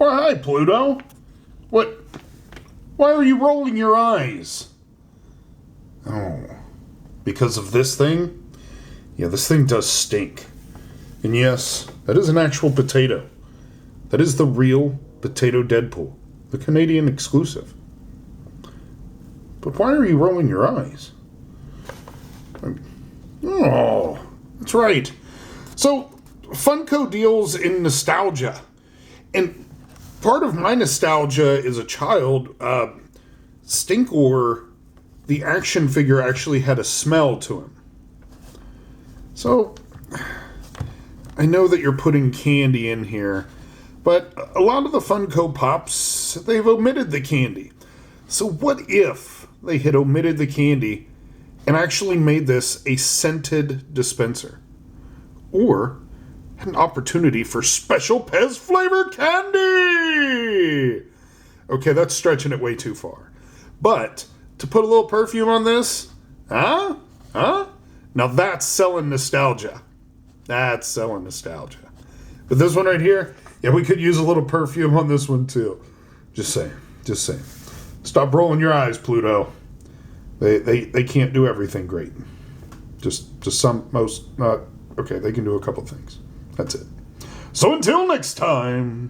Why, hi, Pluto. What? Why are you rolling your eyes? Oh, because of this thing? Yeah, this thing does stink. And yes, that is an actual potato. That is the real Potato Deadpool, the Canadian exclusive. But why are you rolling your eyes? Oh, that's right. So, Funko deals in nostalgia. And part of my nostalgia as a child, Stinkor, the action figure, actually had a smell to him. So, I know that you're putting candy in here, but a lot of the Funko Pops, they've omitted the candy. So what if they had omitted the candy and actually made this a scented dispenser? Or an opportunity for special PEZ flavor candy! Okay, that's stretching it way too far. But to put a little perfume on this, huh? Now that's selling nostalgia. That's selling nostalgia. But this one right here, yeah, we could use a little perfume on this one too. Just saying. Stop rolling your eyes, Pluto. They can't do everything great. Just some, most, okay, they can do a couple things. That's it. So until next time.